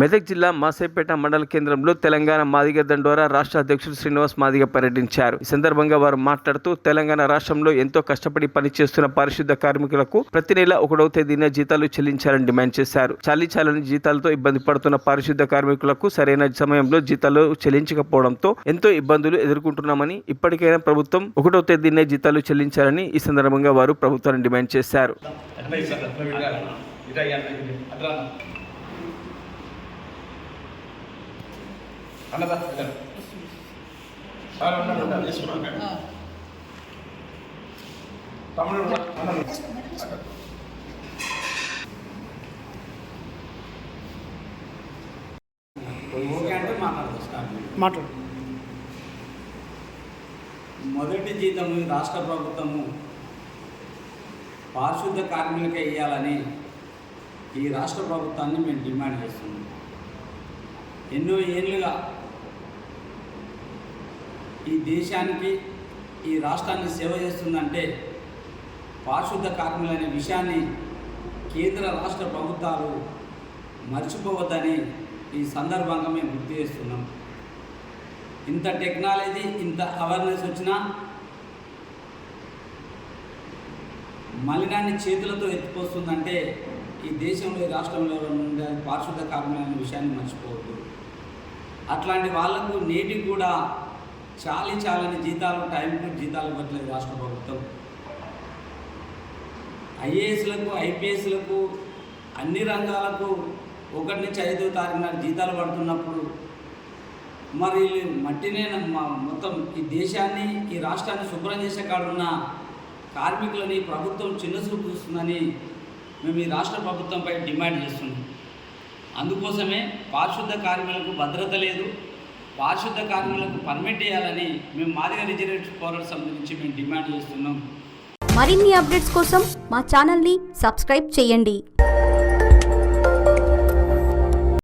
మెదక్ జిల్లా మాసేపేట మండల కేంద్రంలో తెలంగాణ మాదిగ దండోరా రాష్ట్ర అధ్యక్షుడు శ్రీనివాస్ మాదిగ పర్యటించారు. ఈ సందర్భంగా వారు మాట్లాడుతూ తెలంగాణ రాష్ట్రంలో ఎంతో కష్టపడి పనిచేస్తున్న పారిశుద్ధ కార్మికులకు ప్రతి నెల 1వ తేదీన జీతాలు చెల్లించాలని డిమాండ్ చేశారు. చాలని జీతాలతో ఇబ్బంది పడుతున్న పారిశుద్ధ కార్మికులకు సరైన సమయంలో జీతాలు చెల్లించకపోవడంతో ఎంతో ఇబ్బందులు ఎదుర్కొంటున్నామని, ఇప్పటికైనా ప్రభుత్వం 1వ తేదీనే జీతాలు చెల్లించాలని ఈ సందర్భంగా వారు ప్రభుత్వాన్ని డిమాండ్ చేశారు. మొదటి జీతం రాష్ట్ర ప్రభుత్వము పారిశుద్ధ కార్మికులకే ఇవ్వాలని ఈ రాష్ట్ర ప్రభుత్వాన్ని మేము డిమాండ్ చేస్తున్నాం. ఎన్నో ఏళ్ళుగా ఈ దేశానికి ఈ రాష్ట్రాన్ని సేవ చేస్తుందంటే పారిశుద్ధ కార్మికులు అనే విషయాన్ని కేంద్ర రాష్ట్ర ప్రభుత్వాలు మర్చిపోవద్దని ఈ సందర్భంగా మేము గుర్తు చేస్తున్నాం. ఇంత టెక్నాలజీ, ఇంత అవేర్నెస్ వచ్చినా మలినాన్ని చేతులతో ఎత్తిపోస్తుందంటే ఈ దేశంలో, ఈ రాష్ట్రంలో ఉండే పారిశుద్ధ కార్మికులు అనే విషయాన్ని మర్చిపోవద్దు. అట్లాంటి వాళ్లకు నేటికి కూడా చాలని జీతాలు, టైంకు జీతాలు ఇవ్వట్లేదు రాష్ట్ర ప్రభుత్వం. ఐఏఎస్లకు, ఐపీఎస్లకు, అన్ని రంగాలకు 1 నుంచి 5వ తారీఖు నాడు జీతాలు పడుతున్నప్పుడు మరి మట్టినే మొత్తం ఈ దేశాన్ని, ఈ రాష్ట్రాన్ని శుభ్రం చేసే కాడున్న కార్మికులని ప్రభుత్వం చిన్నచూపు చూస్తుందని మేము ఈ రాష్ట్ర ప్రభుత్వంపై డిమాండ్ చేస్తున్నాం. అందుకోసమే పారిశుద్ధ కార్మికులకు భద్రత లేదు, పారిశుద్ధ కార్మికులకు పర్మిట్ చేయాలని మేము మాదిగ రిజర్వేషన్ పోరాట సమితి నుంచి మేము డిమాండ్ చేస్తున్నాం. మరిన్ని అప్డేట్స్ కోసం మా ఛానల్ని సబ్స్క్రైబ్ చేయండి.